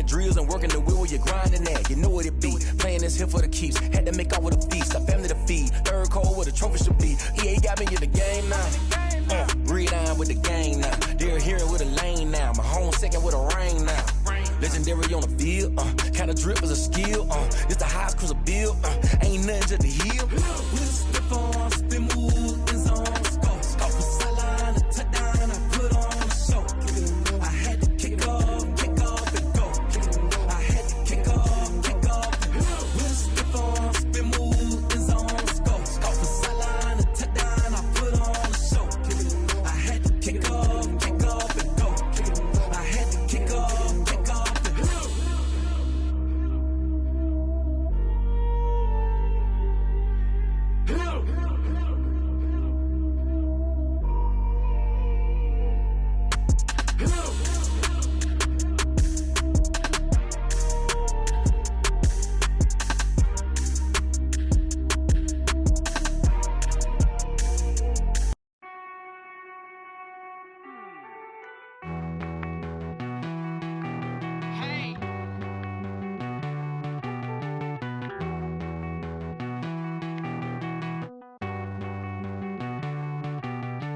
drills and working the wheel where you're grinding at. You know what it be. Playing this here for the keeps. Had to make off with a feast. A family to feed. Third cold where the trophy should be. EA got me in the game now. Breed on with the game now. They're here with a lane now. My home second with a rain now. Legendary on the field. Kinda drip is a skill. It's the highest cruiser bill. Ain't nothing just to heal. Slip on, spin move, in zone. Scope for sideline, a touchdown. I put on a show. I had to kick off and go. I had to kick off and go. Slip on, spin move, in zone. Scope for sideline, a touchdown. I put on a show. I had to kick off and go. I had to kick off and go.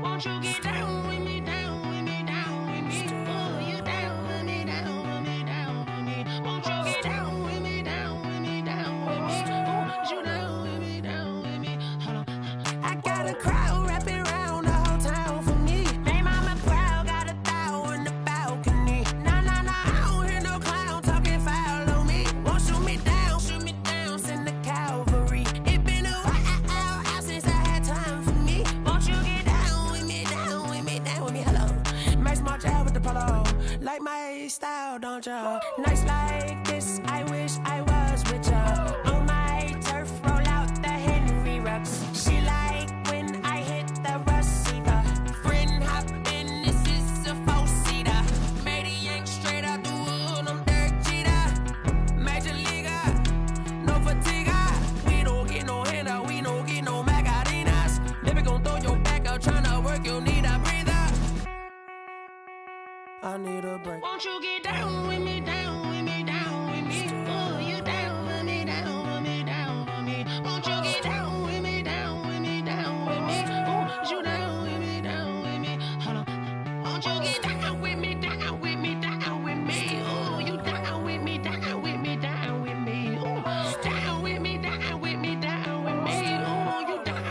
Won't you get down with me, down with me, down with me? Oh, you down with me, down with me, down with me. Won't you get down with me, down with me, down with me? Oh, you down with me, down with me? Hold on. I got a crowd wrapping around the whole town for me. They mama proud, got a thou in the balcony. Nah, I don't hear no clown talking foul on me. Won't shoot me down, send the cavalry. It been a while since I had time for me. Won't you get down with me, down with me, down with me? Hello. Max March out with the polo. Like my style, don't ya? Nights like this, I wish I was with ya. On my turf, roll out the Henry Rux. She like when I hit the receiver. Friend hop in, this is a four-seater. Made a yank straight out the wood, I'm Derek Jeter. Major leaguer, no fatigue. We don't get no handout, we don't get no Macarinas. Never gon' throw your back out, tryna work, you need a breather. I need a break. Won't you get down with me, down with me, down with me? Oh, you down with me, down with me, down with me? Won't you get down with me, down with me, down with me? Oh, you down with me, down with me? Hold on. Won't you get down with me, down with me, down with me? Oh, you down with me, down with me, down with me? Oh, down with me, down with me, down with me? Oh, you down.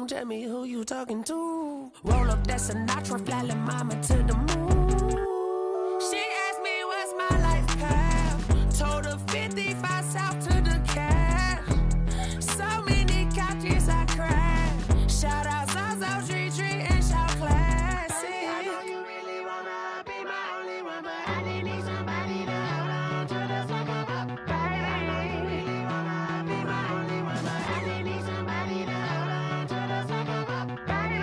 Tell me who you talking to. Roll up that Sinatra, fly la mama to the moon. She asked me what's my life path. Told her 55 south to the cat. So many couches I cried. Shout out Zazo, Tree, and shout classy. I know you really wanna be my only one, but I didn't need somebody to hold on to the sucker up, baby. I know you really wanna be my only one, but I didn't need somebody to hold on to the sucker up, baby.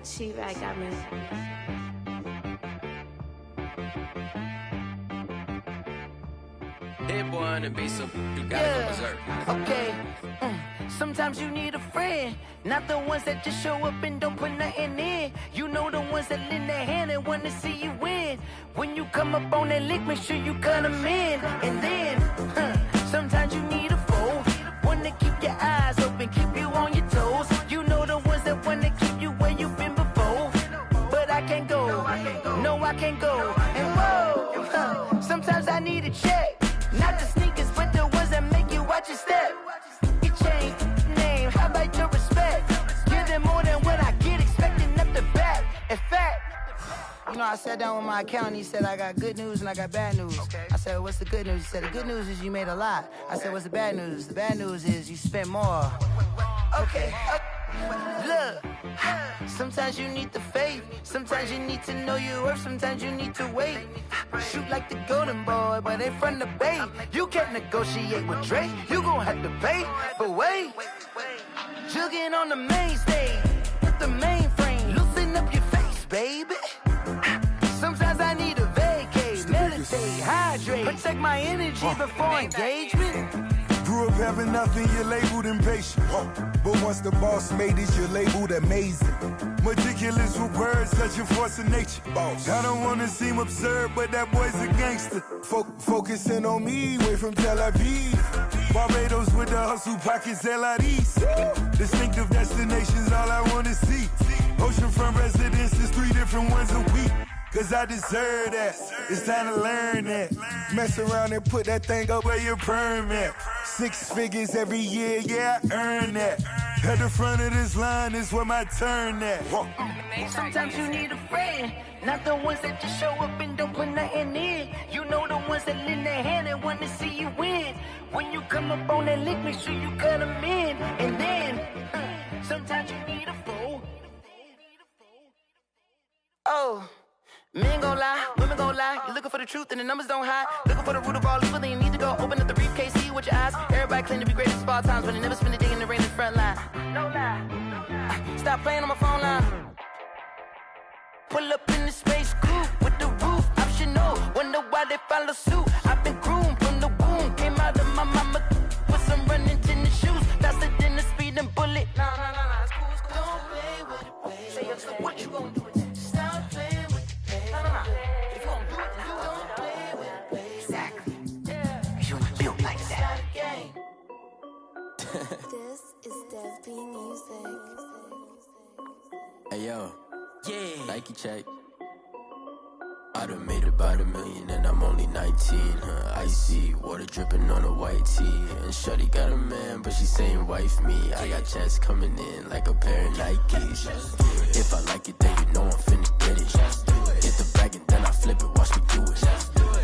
She right got me. Hit boy on the beat, so you gotta go berserk. Okay. Sometimes you need a friend, not the ones that just show up and don't put nothing in. You know the ones that lend their hand and want to see you win. When you come up on that lick, make sure you cut them in. And then, sometimes you need a foe, one to keep your eyes open, keep you on your toes. You know the ones that want to keep you where you've been before. But I can't go, no I can't go. And whoa, sometimes I need a check, not the sneakers, but the ones that make you watch your step. You change name, how about your respect? Give them more than what I get, expecting up the back. In fact, you know, I sat down with my accountant, he said I got good news and I got bad news. I said, what's the good news? He said, the good news is you made a lot. I said, what's the bad news? The bad news is you spent more. Okay. Look, sometimes you need the faith, sometimes you need to know your worth, sometimes you need to wait. Shoot like the golden boy, but they from the bay. You can't negotiate with Drake, you gon' have to pay. But wait, jugging on the main stage, with the mainframe, loosen up your face, baby. Sometimes I need a vacate, meditate, hydrate, protect my energy before engagement. Grew up having nothing, you're labeled impatient. But once the boss made it, you're labeled amazing. Meticulous with words, such a force of nature. I don't wanna seem absurd, but that boy's a gangster. Focusing on me, way from Tel Aviv. Barbados with the hustle pockets, LIDs. Distinctive destinations, all I wanna see. Oceanfront residences, 3 different ones a week. Cause I deserve that, it's time to learn that. Mess around and put that thing up where your permit. 6 figures every year, yeah, I earn that. At the front of this line is where my turn at. Sometimes you need a friend, not the ones that just show up and don't put nothing in. You know the ones that lend their hand and want to see you win. When you come up on that lick, make sure you cut them in. And then, sometimes you need a foe. Oh. Men gon' lie, women gon' lie. You're looking for the truth and the numbers don't hide. Looking for the root of all evil, then you need to go open up the briefcase, see with your eyes. Everybody claim to be greatest of all times, but they never spend a day in the rain in the front line. No lie. Stop playing on my phone line. Pull up in the space coupe with the roof optional. Wonder why they follow suit. I've been groomed from the womb. Came out of my mama with some running tennis shoes. Faster than the speeding bullet. Nah, it's cool, it's cool. Don't play with it, baby. Say so what you gon' do with that? Stop playing with it. If you gon' do it, then you don't play with it, baby. Exactly. You ain't built like that. This is Dev B Music. Hey yo, yeah. Nike check. I done made about $1 million and I'm only 19. Icy water dripping on a white tee. And shorty got a man, but she saying wife me. I got checks coming in like a pair of Nikes. If I like it, then you know I'm finna get it. Get the bag and then I flip it, watch me do it.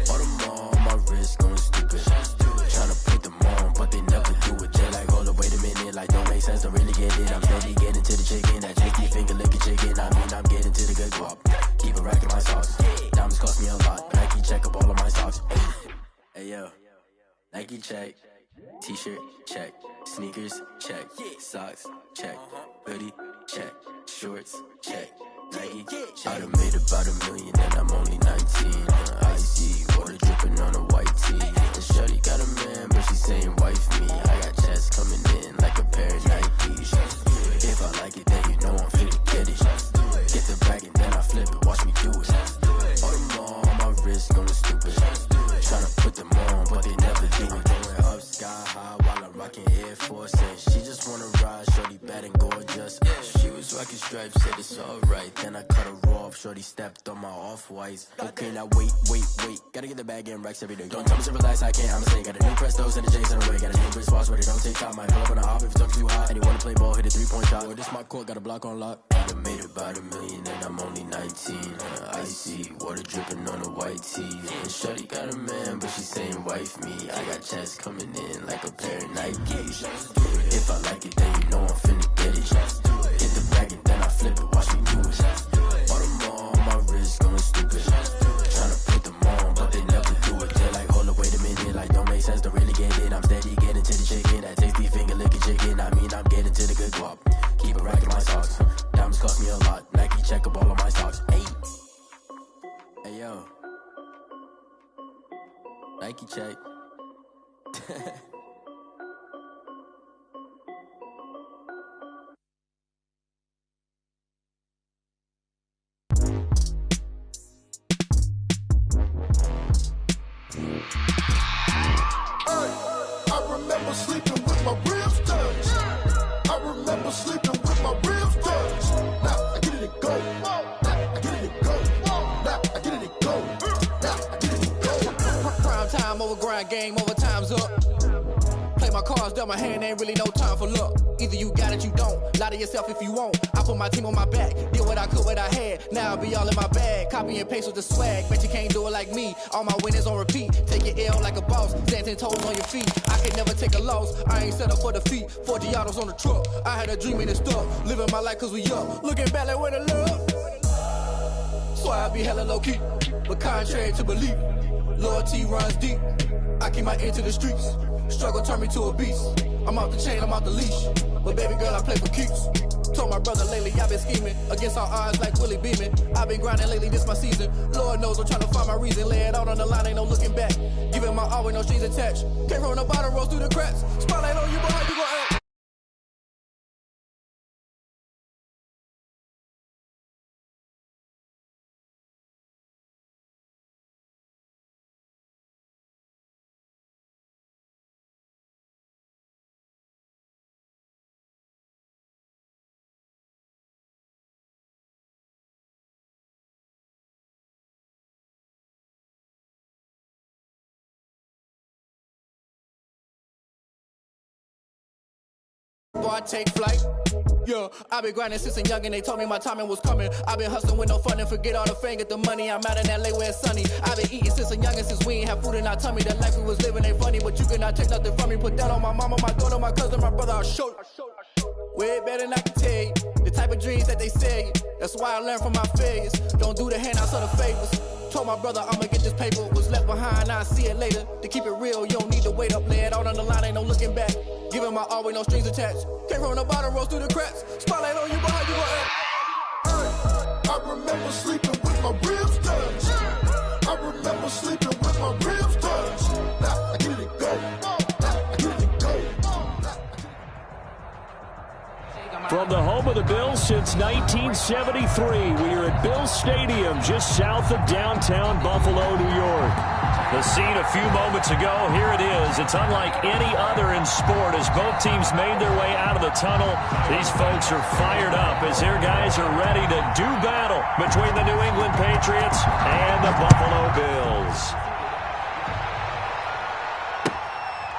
All them on my wrist going stupid. Tryna put them on, but they never do it. They like, hold up, wait a minute, like don't make sense, don't really get it. I'm steady getting to the chicken, that chicky finger licking chicken. I mean, I'm getting to the good guap. Keep a rack in my socks. Diamonds cost me a lot. Nike check up all of my socks. Hey yo, Nike check. T-shirt check. Sneakers check. Socks check. Hoodie check. Shorts check. Nike. I done made about $1 million and I'm only 19. Icy water dripping on a white tee. And shorty got a man, but she saying wife me. I got checks coming in like a pair of Nikes. If I like it, then you know I'm finna get it. Get the bag and then I flip it, watch me do it. All them on my wrist going stupid. Tryna put them on, but they never do it. Going up sky high while I'm rocking Air Force. And she just wanna ride, shorty bad and gorgeous. She was rocking stripes, said it's alright. Then I cut her off, shorty stepped on my off-whites. Okay, now wait. Gotta get the bag and racks every day. Don't tell me to relax, I can't, I'ma say. Got a new Prestos and the J's in the way. Got a new British watch, but it don't take time. Might pull up on a hop if it talks too hot. And you wanna play ball, hit a 3-point shot. Or this my court, got a block on lock. I done made about $1 million and I'm only 19. Icy water dripping on a white tee. And shorty got a man, but she saying wife me. I got checks coming in like a pair of Nikes. If I like it, then you know I'm finna get it. Get the bag and then I flip it, watch me do it. All them on my wrist going stupid. Tryna put them on, but they never do it. They like, hold up, wait a minute, like don't make sense, don't really get it. I'm steady getting to the chicken, that tasty finger licking chicken. I mean, I'm getting to the good guap. Keep a rack in my socks. Diamonds cost me a lot. Nike check up all of my socks. Hey yo, Nike check. I remember sleeping with my ribs touched. I remember sleeping with my ribs touched. Now I get it and go. Now I get it and go. Now I get it and go. Now I get it and go. Prime time over grind game, overtime's up. Play my cards, dealt my hand, ain't really no time for luck. Either you got it, you don't. Lie to yourself if you won't. I put my team on my back, did what I could, what I had. Now I'll be all in my bag. Copy and paste with the swag. Bet you can't do it like me. All my winners on repeat. Take your L like a boss. Stand 10 toes on your feet. I can never take a loss. I ain't set up for defeat. 40 autos on the truck. I had a dream and it's stuck. Living my life cause we up. Looking back like where the love. So I be hella low key. But contrary to belief, loyalty runs deep. I keep my ear to the streets. Struggle turned me to a beast. I'm off the chain, I'm off the leash. But baby girl, I play for keeps. Told my brother lately, I've been scheming. Against all odds like Willie Beeman. I've been grinding lately, this my season. Lord knows I'm trying to find my reason. Lay it out on the line, ain't no looking back. Giving my all with no strings attached. Came from the bottom, rose through the cracks. Spotlight on you, boy, how you gon' act? Boy, I take flight. Yeah, I been grinding since a youngin', they told me my timing was coming. I been hustling with no fun and forget all the fame, get the money. I'm out in LA where it's sunny. I been eating since a youngin', since we ain't have food in our tummy. The life we was living ain't funny, but you cannot take nothing from me. Put that on my mama, my daughter, my cousin, my brother, I'll show you. Way better than I can tell you. The type of dreams that they sell you. That's why I learned from my failures. Don't do the handouts or the favors. Told my brother I'ma get this paper. Was left behind, I'll see it later. To keep it real, you don't need to wait up. Lay it out on the line, ain't no looking back. Giving my all with no strings attached. Came from the bottom, rose through the cracks. Spotlight on you, boy, how you gon' act? I remember sleeping with my ribs touched. I remember sleeping with my ribs touched. Now I get it and go. Now I get it and go. From the home of the Bills since 1973, we are at Bills Stadium just south of downtown Buffalo, New York. The scene a few moments ago, here it is. It's unlike any other in sport as both teams made their way out of the tunnel. These folks are fired up as their guys are ready to do battle between the New England Patriots and the Buffalo Bills.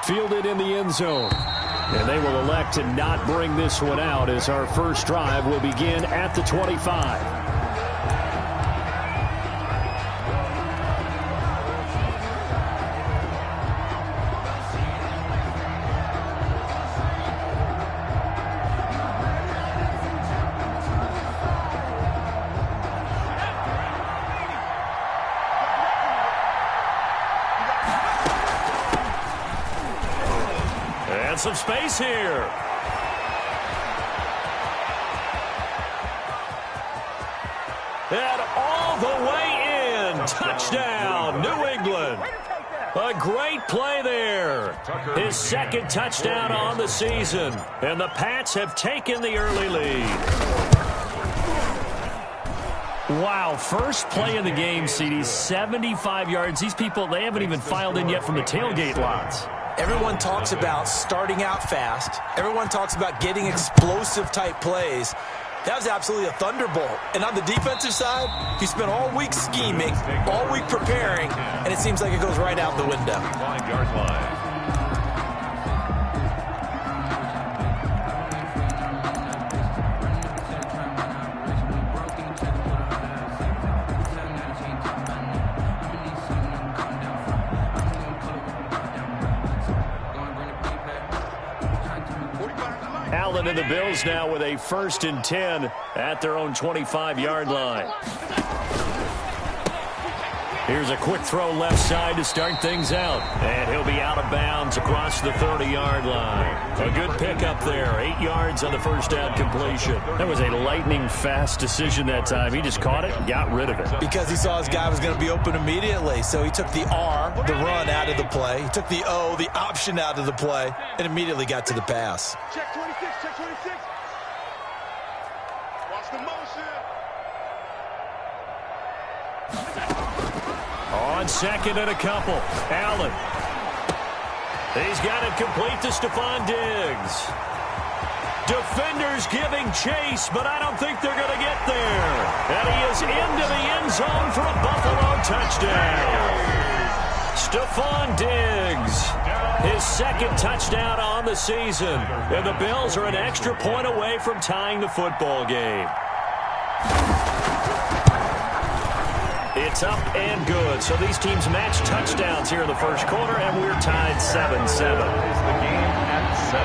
Fielded in the end zone. And they will elect to not bring this one out as our first drive will begin at the 25. Some space here. And all the way in. Touchdown, New England. A great play there. His second touchdown on the season. And the Pats have taken the early lead. Wow, first play in the game, CD, 75 yards. These people, they haven't even filed in yet from the tailgate lots. Everyone talks about starting out fast. Everyone talks about getting explosive-type plays. That was absolutely a thunderbolt. And on the defensive side, you spent all week scheming, all week preparing, and it seems like it goes right out the window. 5-yard line. Allen and the Bills now with a 1st and 10 at their own 25-yard line. Here's a quick throw left side to start things out. And he'll be out of bounds across the 30-yard line. A good pickup there. 8 yards on the first down completion. That was a lightning-fast decision that time. He just caught it and got rid of it. Because he saw his guy was going to be open immediately. So he took the R, the run, out of the play. He took the O, the option, out of the play, and immediately got to the pass. Check 26, check 26. Watch the motion. on second and a couple. Allen. He's got it complete to Stephon Diggs. Defenders giving chase, but I don't think they're going to get there. And he is into the end zone for a Buffalo touchdown. Stephon Diggs, his second touchdown on the season. And the Bills are an extra point away from tying the football game. It's up and good. So these teams match touchdowns here in the first quarter, and we're tied 7-7. It's the game at 7.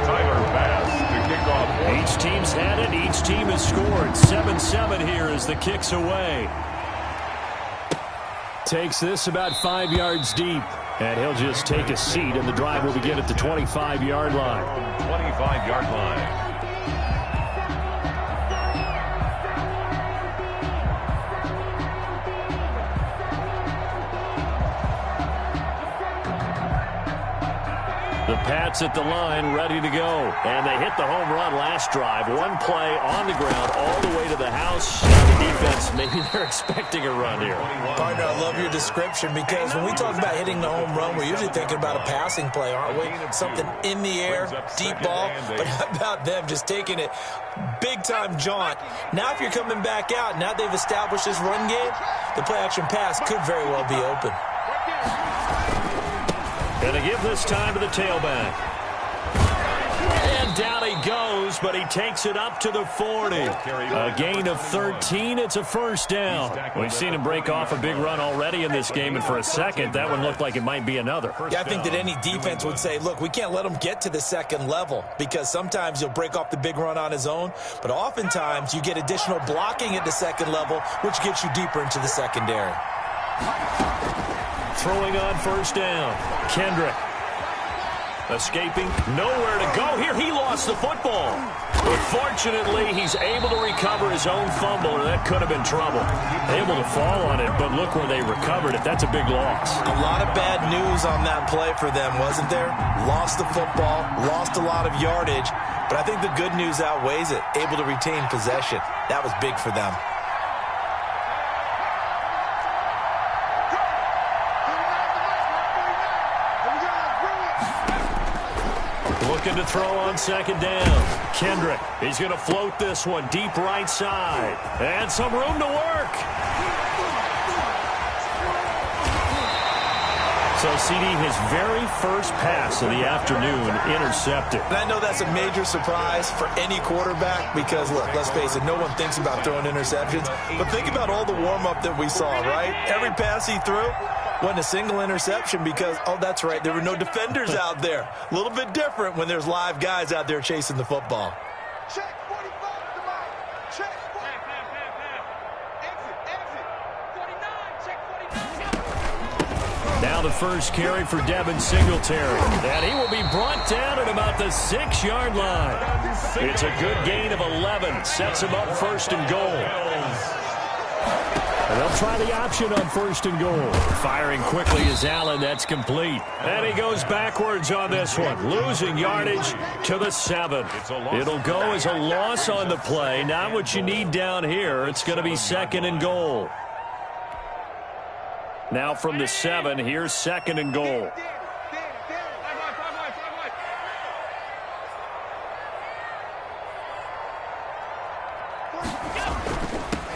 Tyler Bass to kick off. Each team's had it. Each team has scored. 7-7 here as the kick's away. Takes this about 5 yards deep. And he'll just take a seat, and the drive will begin at the 25-yard line. 25-yard line. The Pats at the line, ready to go. And they hit the home run last drive. One play on the ground all the way to the house. The defense, maybe they're expecting a run here. Partner, I love your description because when we talk about hitting the home run, we're usually thinking about a passing play, aren't we? Something in the air, deep ball. But how about them just taking it big-time jaunt? Now if you're coming back out, now they've established this run game, the play-action pass could very well be open. Going to give this time to the tailback. And down he goes, but he takes it up to the 40. A gain of 13. It's a first down. We've seen him break off a big run already in this game, and for a second, that one looked like it might be another. Yeah, I think that any defense would say, look, we can't let him get to the second level because sometimes he'll break off the big run on his own, but oftentimes you get additional blocking at the second level, which gets you deeper into the secondary. Throwing on first down. Kendrick. Escaping. Nowhere to go here. He lost the football. But fortunately, he's able to recover his own fumble, or that could have been trouble. Able to fall on it, but look where they recovered it. That's a big loss. A lot of bad news on that play for them, wasn't there? Lost the football, lost a lot of yardage, but I think the good news outweighs it. Able to retain possession. That was big for them. Looking to throw on second down. Kendrick, he's going to float this one deep right side. And some room to work. So, CD, his very first pass of the afternoon intercepted. And I know that's a major surprise for any quarterback because, look, let's face it, no one thinks about throwing interceptions. But think about all the warm-up that we saw, right? Every pass he threw wasn't a single interception because, oh, that's right, there were no defenders out there. A little bit different when there's live guys out there chasing the football. Check 45 to the mouth. Check 45. Exit. 49. Check 49. Now the first carry for Devin Singletary. And he will be brought down at about the 6-yard line. It's a good gain of 11. Sets him up first and goal. And they'll try the option on first and goal. Firing quickly is Allen. That's complete. And he goes backwards on this one. Losing yardage to the 7. It'll go as a loss on the play. Not what you need down here. It's going to be second and goal. Now from the 7, here's second and goal.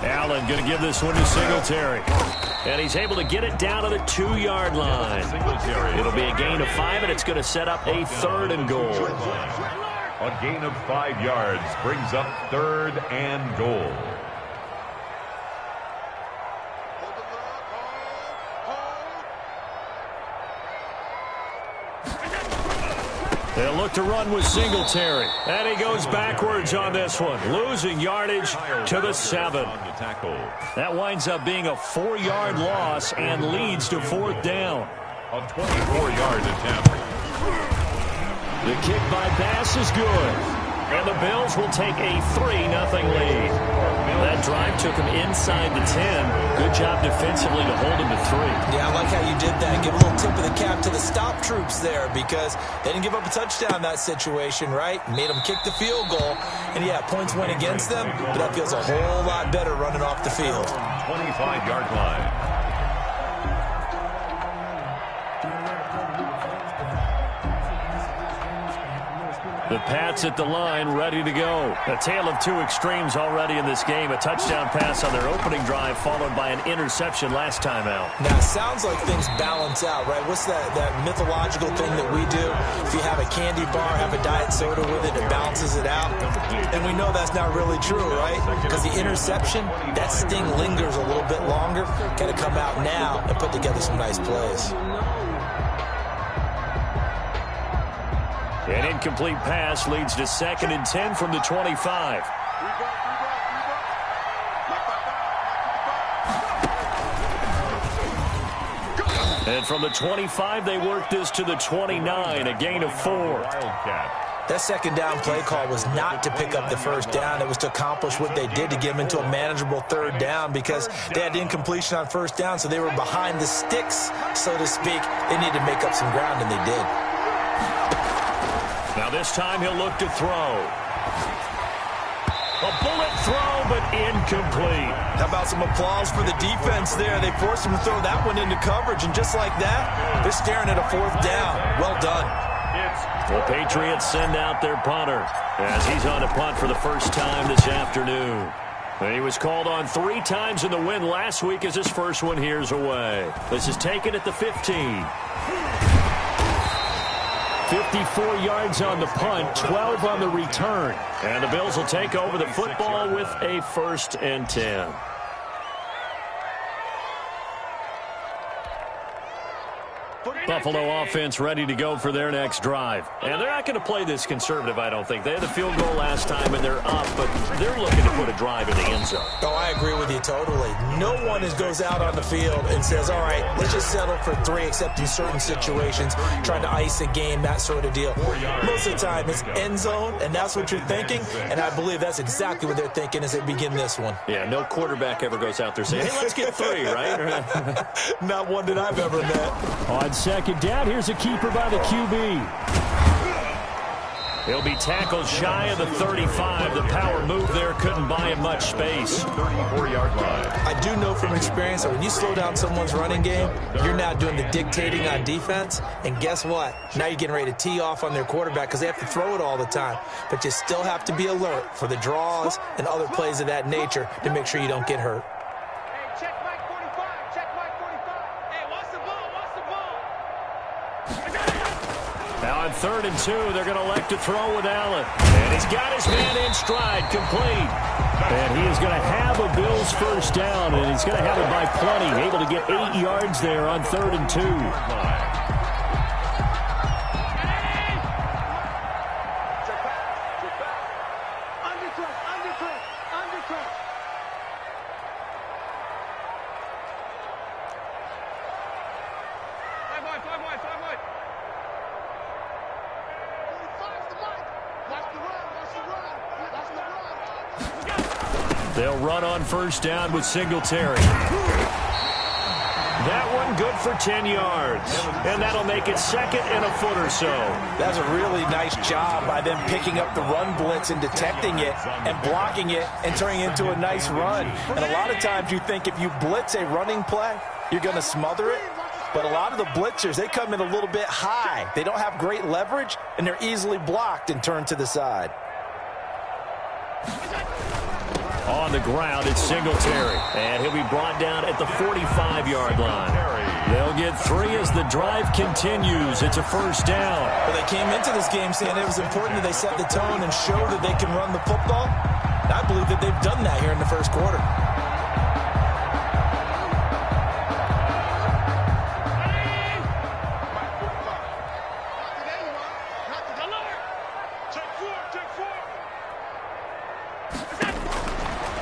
Allen going to give this one to Singletary. And he's able to get it down to the 2-yard line. It'll be a gain of 5, and it's going to set up a third and goal. A gain of 5 yards brings up third and goal. They'll look to run with Singletary. And he goes backwards on this one. Losing yardage to the 7. That winds up being a 4-yard loss and leads to fourth down. A 24-yard attempt. The kick by Bass is good. And the Bills will take a 3-0 lead. That drive took him inside the 10. Good job defensively to hold him to 3. Yeah, I like how you did that. Give a little tip of the cap to the stop troops there because they didn't give up a touchdown in that situation, right? Made them kick the field goal. And, yeah, points went against them, but that feels a whole lot better running off the field. 25-yard line. The Pats at the line, ready to go. A tale of two extremes already in this game. A touchdown pass on their opening drive, followed by an interception last time out. Now, it sounds like things balance out, right? What's that mythological thing that we do? If you have a candy bar, have a diet soda with it, it balances it out. And we know that's not really true, right? Because the interception, that sting lingers a little bit longer. Got to come out now and put together some nice plays. An incomplete pass leads to 2nd and 10 from the 25. And from the 25, they work this to the 29, a gain of 4. That second down play call was not to pick up the first down. It was to accomplish what they did to get them into a manageable third down because they had incompletion on first down, so they were behind the sticks, so to speak. They needed to make up some ground, and they did. Now this time he'll look to throw. A bullet throw, but incomplete. How about some applause for the defense there? They forced him to throw that one into coverage, and just like that, they're staring at a 4th down. Well done. The Patriots send out their punter as he's on a punt for the first time this afternoon. He was called on 3 times in the win last week as his first one here's away. This is taken at the 15. 54 yards on the punt, 12 on the return. And the Bills will take over the football with a 1st and 10. Buffalo offense ready to go for their next drive. And they're not going to play this conservative, I don't think. They had the field goal last time, and they're up, but they're looking to put a drive in the end zone. Oh, I agree with you totally. No one goes out on the field and says, all right, let's just settle for 3, except in certain situations, trying to ice a game, that sort of deal. Most of the time, it's end zone, and that's what you're thinking, and I believe that's exactly what they're thinking as they begin this one. Yeah, no quarterback ever goes out there saying, hey, let's get 3, right? Not one that I've ever met. On 2nd down, here's a keeper by the QB. He'll be tackled shy of the 35. The power move there couldn't buy him much space. 34-yard line. I do know from experience that when you slow down someone's running game, you're now doing the dictating on defense. And guess what? Now you're getting ready to tee off on their quarterback because they have to throw it all the time. But you still have to be alert for the draws and other plays of that nature to make sure you don't get hurt. Now on 3rd and 2, they're going to elect to throw with Allen. And he's got his man in stride, complete. And he is going to have a Bills first down, and he's going to have it by plenty. Able to get 8 yards there on 3rd and 2. They'll run on first down with Singletary. That one good for 10 yards. And that'll make it 2nd and a foot or so. That's a really nice job by them picking up the run blitz and detecting it and blocking it and turning it into a nice run. And a lot of times you think if you blitz a running play, you're going to smother it. But a lot of the blitzers, they come in a little bit high. They don't have great leverage, and they're easily blocked and turned to the side. On the ground, it's Singletary. And he'll be brought down at the 45-yard line. They'll get 3 as the drive continues. It's a first down. Well, they came into this game saying it was important that they set the tone and show that they can run the football. And I believe that they've done that here in the first quarter.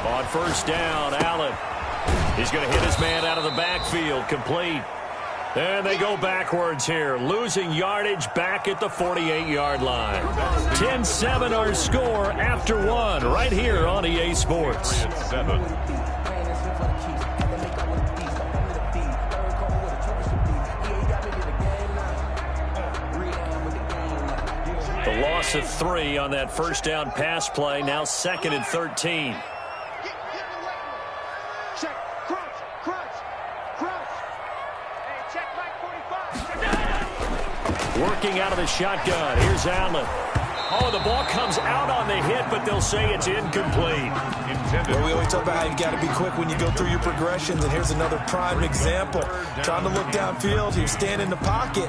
On first down, Allen. He's going to hit his man out of the backfield, complete. And they go backwards here, losing yardage back at the 48-yard line. 10-7 our score after 1 right here on EA Sports. The loss of 3 on that first down pass play, now 2nd and 13. Working out of the shotgun. Here's Allen. Oh, the ball comes out on the hit, but they'll say it's incomplete. Well, we always talk about how you've got to be quick when you go through your progressions, and here's another prime example. Trying to look downfield, he was standing in the pocket,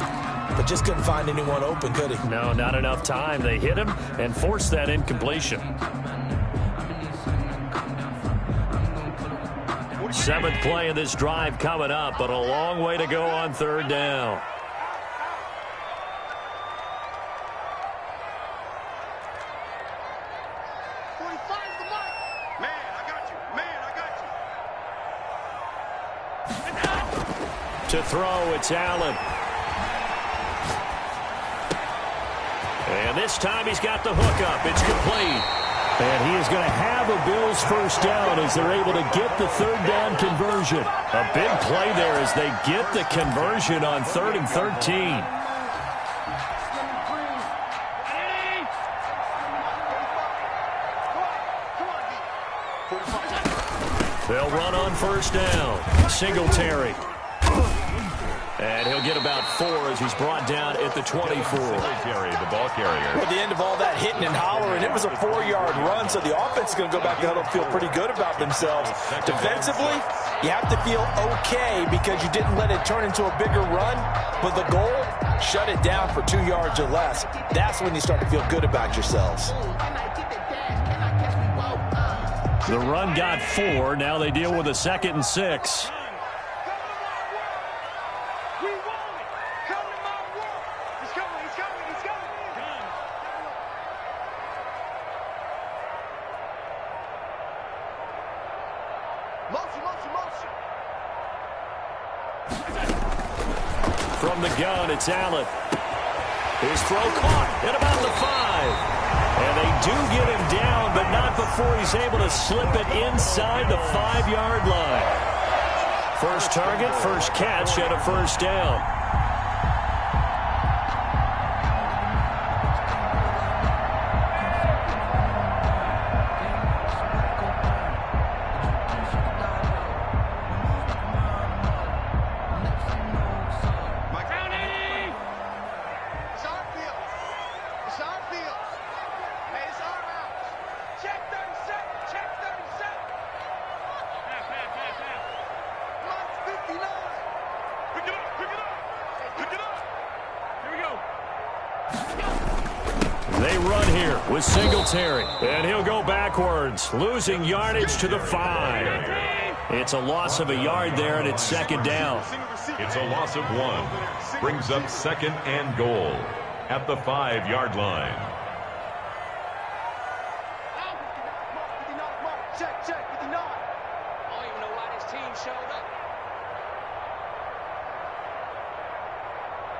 but just couldn't find anyone open, could he? No, not enough time. They hit him and forced that incompletion. 7th play of this drive coming up, but a long way to go on 3rd down. To throw, it's Allen. And this time he's got the hook up. It's complete. And he is going to have a Bills first down as they're able to get the 3rd down conversion. A big play there as they get the conversion on 3rd and 13. They'll run on 1st down. Singletary. And he'll get about 4 as he's brought down at the 24. Singletary, the ball carrier. At the end of all that hitting and hollering, it was a 4-yard run, so the offense is going to go back to huddle and feel pretty good about themselves. Defensively, you have to feel okay because you didn't let it turn into a bigger run, but the goal, shut it down for 2 yards or less. That's when you start to feel good about yourselves. The run got 4. Now they deal with a 2nd and 6. From the gun, it's Allen. His throw caught at about the 5. And they do get him down, but not before he's able to slip it inside the 5-yard line. First target, first catch, and a first down. They run here with Singletary, and he'll go backwards, losing yardage to the 5. It's a loss of a yard there, and it's 2nd down. It's a loss of 1. Brings up 2nd and goal at the 5-yard line. Check, 59. I don't even know why this team showed up.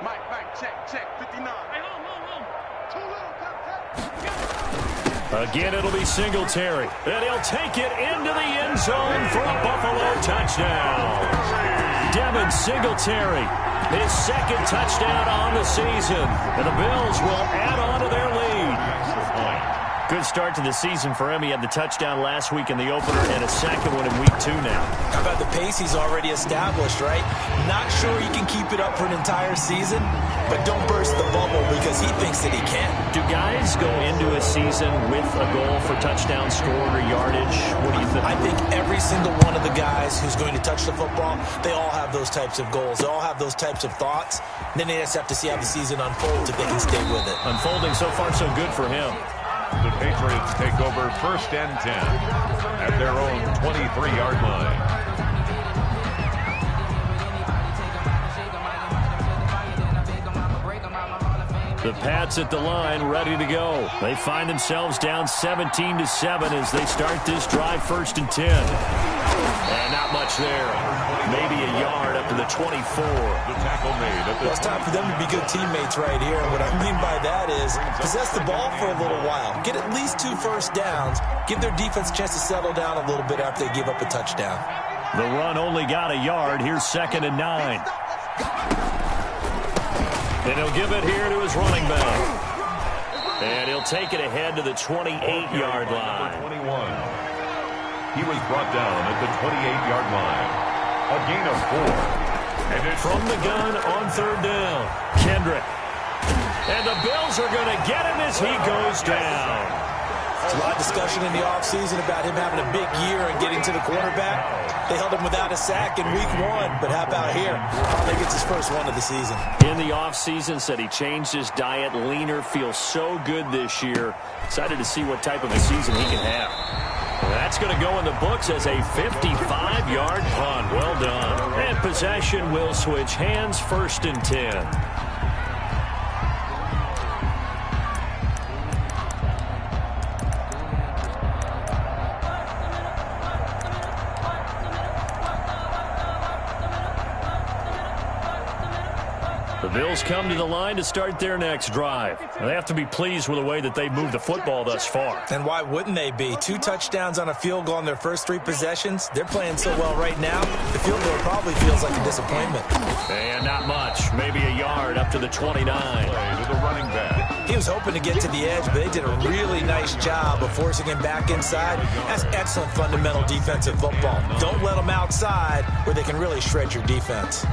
Mike, check, 59. Hey, home. Too little, Again, it'll be Singletary, and he'll take it into the end zone for a Buffalo touchdown. Devin Singletary, his 2nd touchdown on the season, and the Bills will add on to their lead. Good start to the season for him. He had the touchdown last week in the opener and a 2nd one in week 2 now. How about the pace he's already established, right? Not sure he can keep it up for an entire season, but don't burst the bubble because he thinks that he can. Do guys go into a season with a goal for touchdown scored or yardage? What do you think? I think every single one of the guys who's going to touch the football, they all have those types of goals. They all have those types of thoughts. Then they just have to see how the season unfolds if they can stay with it. Unfolding so far so good for him. The Patriots take over 1st and 10 at their own 23-yard line. The Pats at the line, ready to go. They find themselves down 17-7 as they start this drive 1st and 10. And not much there. Maybe a yard up to the 24. The tackle made at the Well, it's time for them to be good teammates right here. And what I mean by that is possess the ball for a little while. Get at least 2 first downs. Give their defense a chance to settle down a little bit after they give up a touchdown. The run only got a yard. Here's 2nd and 9. And he'll give it here to his running back. And he'll take it ahead to the 28-yard line. 21. He was brought down at the 28-yard line. A gain of 4. And it's from the gun on 3rd down. Kendrick. And the Bills are going to get him as he goes down. There's a lot of discussion in the offseason about him having a big year and getting to the quarterback. They held him without a sack in week 1, but how about here? Finally gets his first one of the season. In the offseason, said he changed his diet, leaner, feels so good this year. Excited to see what type of a season he can have. Well, that's going to go in the books as a 55-yard punt. Well done. And possession will switch hands, 1st and 10. The Bills come to the line to start their next drive. They have to be pleased with the way that they've moved the football thus far. And why wouldn't they be? 2 touchdowns on a field goal on their first 3 possessions. They're playing so well right now, the field goal probably feels like a disappointment. And not much. Maybe a yard up to the 29. Play to the running back. He was hoping to get to the edge, but they did a really nice job of forcing him back inside. That's excellent fundamental defensive football. Don't let them outside where they can really shred your defense.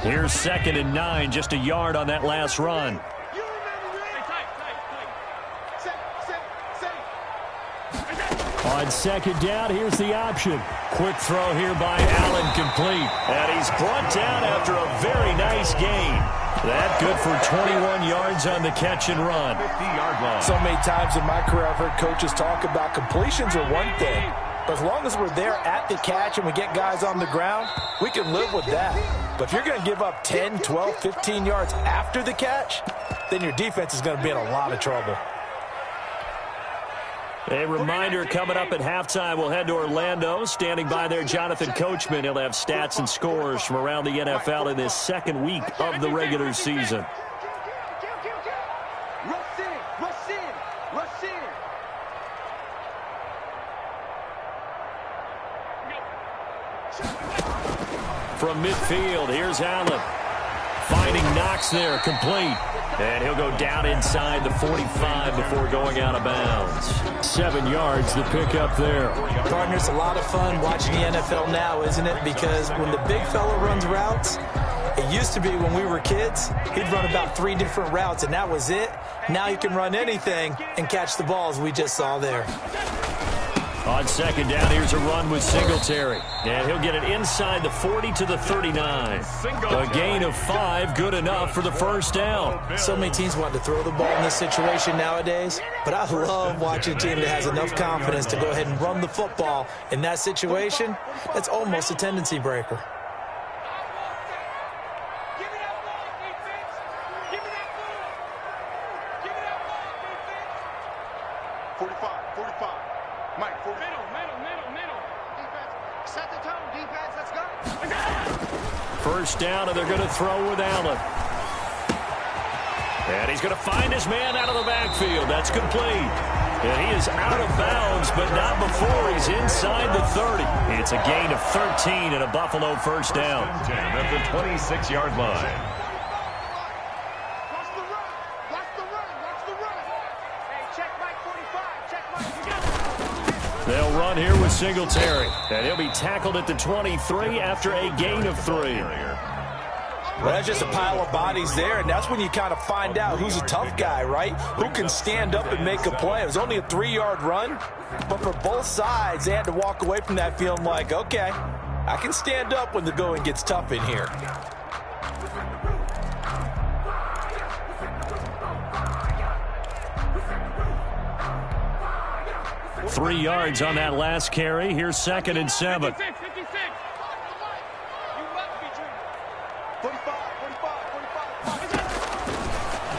Here's 2nd and 9, just a yard on that last run. On 2nd down, here's the option. Quick throw here by Allen, complete. And he's brought down after a very nice gain. That good for 21 yards on the catch and run. 50-yard line. So many times in my career I've heard coaches talk about completions are one thing. But as long as we're there at the catch and we get guys on the ground, we can live with that. But if you're going to give up 10, 12, 15 yards after the catch, then your defense is going to be in a lot of trouble. A reminder coming up at halftime, we'll head to Orlando. Standing by there, Jonathan Coachman. He'll have stats and scores from around the NFL in this 2nd week of the regular season. From midfield, here's Allen. Finding Knox there, complete. And he'll go down inside the 45 before going out of bounds. 7 yards, the pickup there. Partners, a lot of fun watching the NFL now, isn't it? Because when the big fella runs routes, it used to be when we were kids, he'd run about 3 different routes, and that was it. Now he can run anything and catch the balls we just saw there. On 2nd down, here's a run with Singletary. And he'll get it inside the 40 to the 39. A gain of 5, good enough for the 1st down. So many teams want to throw the ball in this situation nowadays, but I love watching a team that has enough confidence to go ahead and run the football. In that situation, that's almost a tendency breaker. First down, and they're going to throw with Allen. And he's going to find his man out of the backfield. That's complete. And he is out of bounds, but not before he's inside the 30. It's a gain of 13 and a Buffalo 1st down. At the 26-yard line. They'll run here with Singletary. And he'll be tackled at the 23 after a gain of 3. Well, that's just a pile of bodies there, and that's when you kind of find out who's a tough guy, right? Who can stand up and make a play. It was only a 3-yard run, but for both sides, they had to walk away from that feeling like, okay, I can stand up when the going gets tough in here. Three yards on that last carry. Here's 2nd and 7.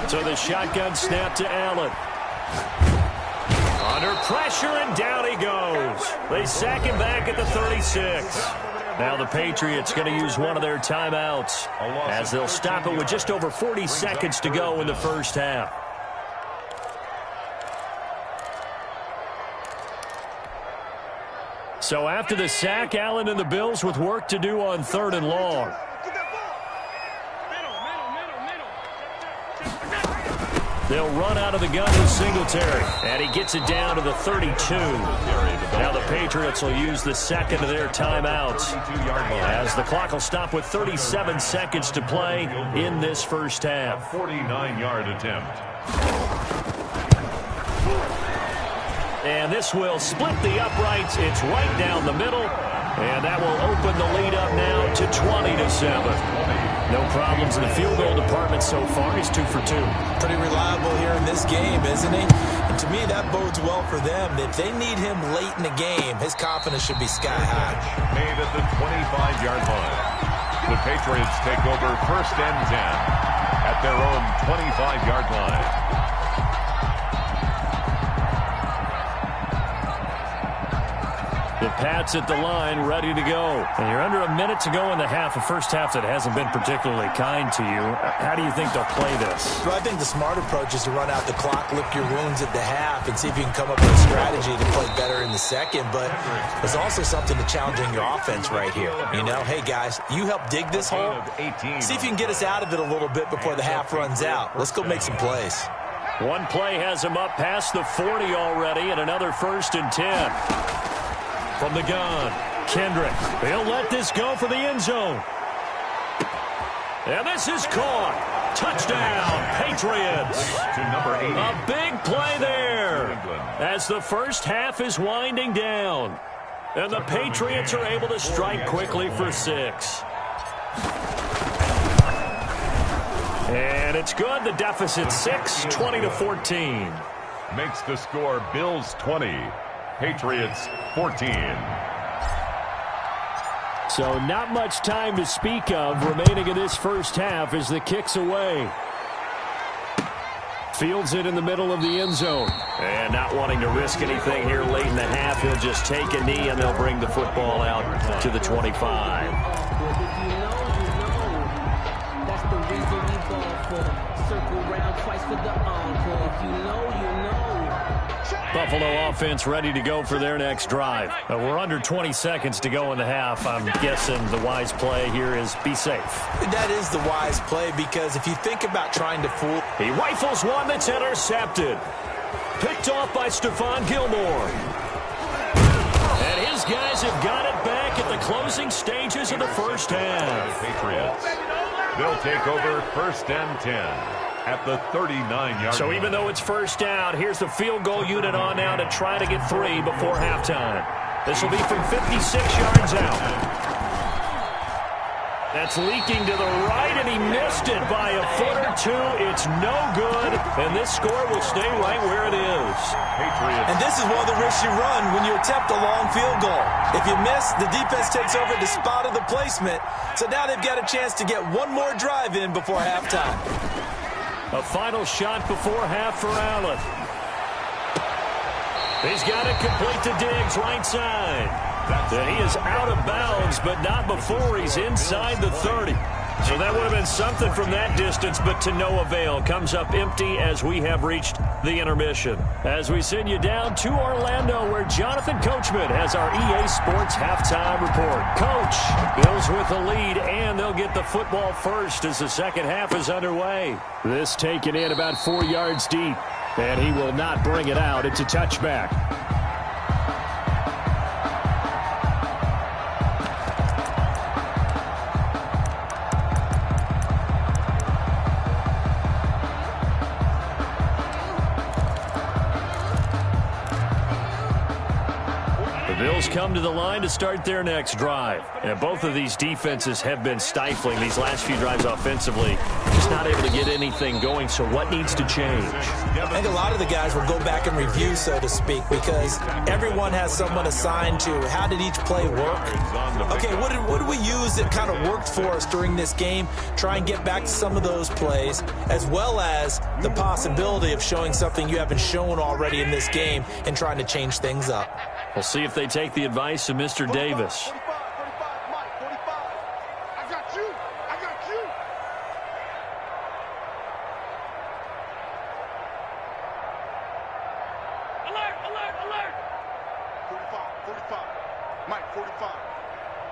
So the shotgun snap to Allen. Under pressure, and down he goes. They sack him back at the 36. Now the Patriots going to use one of their timeouts as they'll stop it with just over 40 seconds to go in the 1st half. So after the sack, Allen and the Bills with work to do on 3rd and long. They'll run out of the gun with Singletary. And he gets it down to the 32. Now the Patriots will use the second of their timeouts, as the clock will stop with 37 seconds to play in this first half. 49-yard attempt. And this will split the uprights. It's right down the middle. And that will open the lead up now to 20-7. No problems in the field goal department so far. He's 2 for 2. Pretty reliable here in this game, isn't he? And to me, that bodes well for them. If they need him late in the game, his confidence should be sky high. Made at the 25-yard line. The Patriots take over 1st and 10 at their own 25-yard line. The Pats at the line, ready to go. And you're under a minute to go in the half, a first half that hasn't been particularly kind to you. How do you think they'll play this? Well, I think the smart approach is to run out the clock, lick your wounds at the half, and see if you can come up with a strategy to play better in the second. But there's also something to challenging your offense right here. You know, hey, guys, you help dig this hole. See if you can get us out of it a little bit before the half runs out. Let's go make some plays. One play has him up past the 40 already, and another 1st and 10. From the gun, Kendrick. He'll let this go for the end zone. And this is caught. Touchdown, Patriots. To number 80. A big play there as the first half is winding down. And the Patriots are able to strike quickly for 6. And it's good. The deficit 6, 20-14. Makes the score Bills 20. Patriots 14. So not much time to speak of remaining in this first half as the kick's away. Fields it in the middle of the end zone. And not wanting to risk anything here late in the half, he'll just take a knee and they'll bring the football out to the 25. That's the reason we ball for. Circle round twice for the encore. If you know, you know. Buffalo offense ready to go for their next drive. We're under 20 seconds to go in the half. I'm guessing the wise play here is be safe. That is the wise play, because if you think about trying to fool... He rifles one that's intercepted. Picked off by Stephon Gilmore. And his guys have got it back at the closing stages of the first half. Patriots. They'll take over 1st and 10. At the 39-yard So even though it's first down, here's the field goal unit on now to try to get 3 before halftime. This will be from 56 yards out. That's leaking to the right, and he missed it by a foot or 2. It's no good, and this score will stay right where it is. Patriots. And this is one of the risks you run when you attempt a long field goal. If you miss, the defense takes over the spot of the placement. So now they've got a chance to get one more drive in before halftime. A final shot before half for Allen. He's got it complete to Diggs, right side. And he is out of bounds, but not before he's inside the 30. So that would have been something from that distance, but to no avail. Comes up empty as we have reached the intermission. As we send you down to Orlando, where Jonathan Coachman has our EA Sports halftime report. Coach, Bills with the lead, and they'll get the football first as the second half is underway. This taken in about 4 yards deep, and he will not bring it out. It's a touchback. Bills come to the line to start their next drive. And both of these defenses have been stifling these last few drives offensively. Just not able to get anything going, so what needs to change? I think a lot of the guys will go back and review, so to speak, because everyone has someone assigned to how did each play work. Okay, what did we use that kind of worked for us during this game? Try and get back to some of those plays, as well as the possibility of showing something you haven't shown already in this game and trying to change things up. We'll see if they take the advice of Mr. Davis. 45, Mike, 45. I got you. Alert. 45. Mike, 45.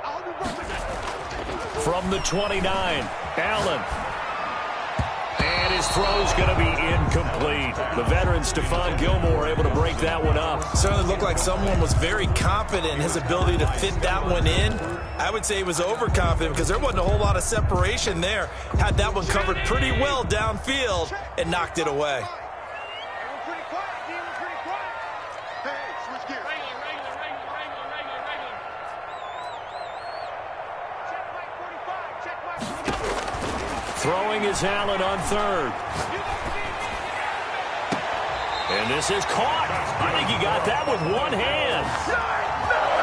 I'll be running. From the 29, Allen. And his His throw's going to be incomplete. The veteran Stephon Gilmore able to break that one up. Certainly looked like someone was very confident in his ability to fit that one in. I would say he was overconfident because there wasn't a whole lot of separation there. Had that one covered pretty well downfield and knocked it away. Throwing is Allen on third. And this is caught. I think he got that with one hand.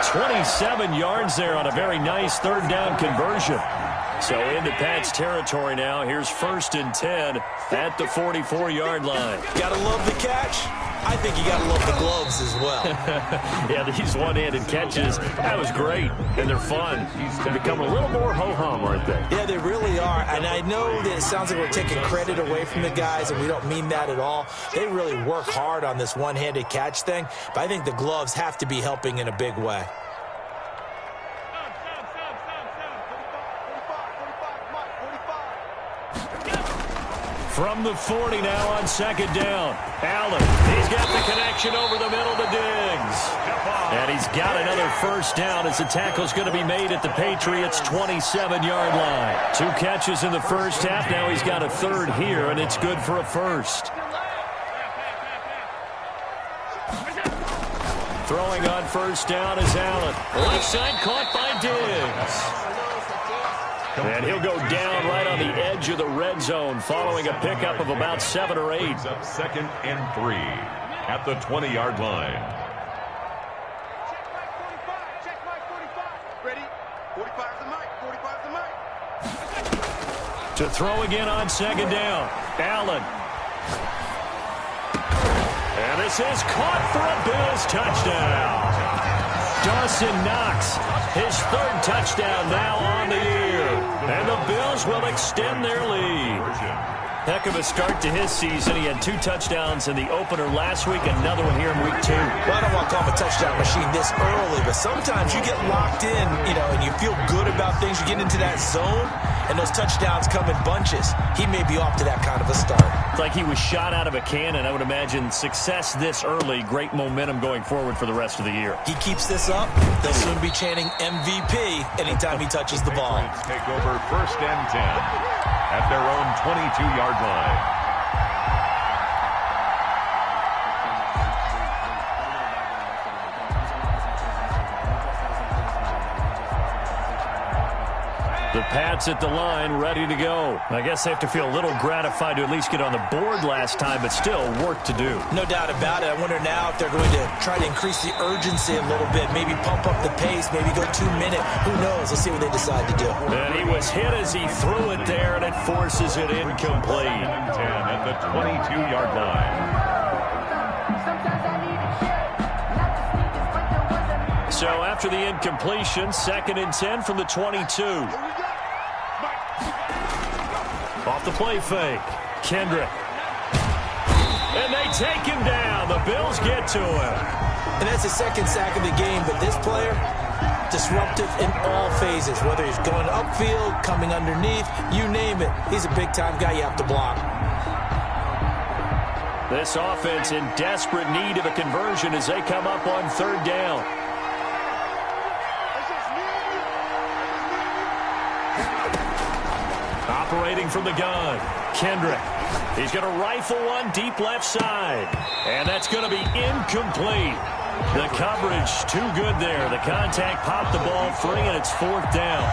27 yards there on a very nice third down conversion. So into Pat's territory now. Here's 1st and 10 at the 44-yard line. Gotta love the catch. I think you gotta love the gloves as well. Yeah, these one-handed catches, that was great. And they're fun. They become a little more ho-hum, aren't they? Yeah, they really are. And I know that it sounds like we're taking credit away from the guys, and we don't mean that at all. They really work hard on this one-handed catch thing. But I think the gloves have to be helping in a big way. From the 40 now on 2nd down. Allen, he's got the connection over the middle to Diggs. And he's got another 1st down as the tackle's going to be made at the Patriots' 27-yard line. 2 catches in the first half. Now he's got a 3rd here, and it's good for a 1st. Throwing on 1st down is Allen. Left side caught by Diggs. And he'll go down right on the edge of the red zone following a pickup of about 7 or 8. Up 2nd and 3 at the 20-yard line. Check my 45. Ready? 45's the mic. 45's the mic. To throw again on 2nd down. Allen. And this is caught for a Bills touchdown. Dawson Knox, his 3rd touchdown now on the year. And the Bills will extend their lead. Heck of a start to his season. He had 2 touchdowns in the opener last week, another one here in week 2. Well, I don't want to call him a touchdown machine this early, but sometimes you get locked in, and you feel good about things. You get into that zone, and those touchdowns come in bunches. He may be off to that kind of a start. It's like he was shot out of a cannon. I would imagine success this early, great momentum going forward for the rest of the year. He keeps this up, they'll soon be chanting MVP anytime he touches the ball. Take over 1st and 10 at their own 22-yard line. The Pats at the line, ready to go. I guess they have to feel a little gratified to at least get on the board last time, but still work to do. No doubt about it. I wonder now if they're going to try to increase the urgency a little bit, maybe pump up the pace, maybe go 2-minute. Who knows? Let's see what they decide to do. And he was hit as he threw it there, and it forces it incomplete. 10 at the 22-yard line. So after the incompletion, 2nd and 10 from the 22. Off the play fake. Kendrick. And they take him down. The Bills get to him. And that's the 2nd sack of the game, but this player, disruptive in all phases. Whether he's going upfield, coming underneath, you name it. He's a big-time guy you have to block. This offense in desperate need of a conversion as they come up on 3rd down. Operating from the gun, Kendrick. He's going to rifle one deep left side. And that's going to be incomplete. The coverage too good there. The contact popped the ball free, and it's 4th down.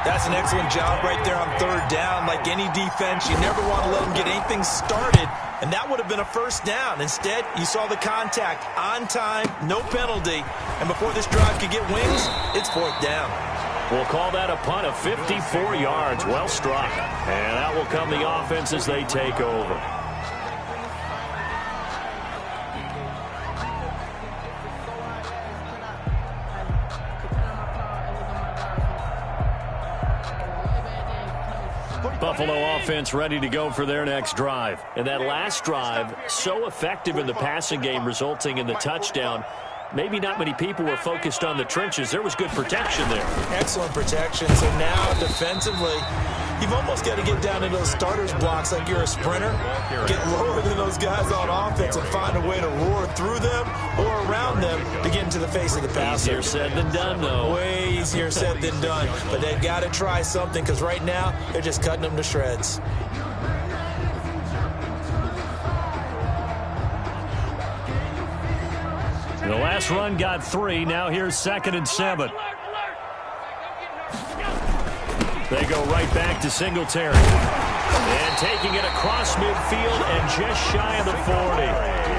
That's an excellent job right there on 3rd down. Like any defense, you never want to let them get anything started, and that would have been a 1st down. Instead, you saw the contact on time, no penalty, and before this drive could get wings, it's 4th down. We'll call that a punt of 54 yards. Well struck. And that will come the offense as they take over. Buffalo offense ready to go for their next drive. And that last drive, so effective in the passing game, resulting in the touchdown. Maybe not many people were focused on the trenches. There was good protection there. Excellent protection. So now defensively, you've almost got to get down in those starters blocks like you're a sprinter, get lower than those guys on offense and find a way to roar through them or around them to get into the face of the passer. Easier said than done, though. Way easier said than done. But they've got to try something because right now they're just cutting them to shreds. The last run got 3. Now here's 2nd and 7. They go right back to Singletary. And taking it across midfield and just shy of the 40.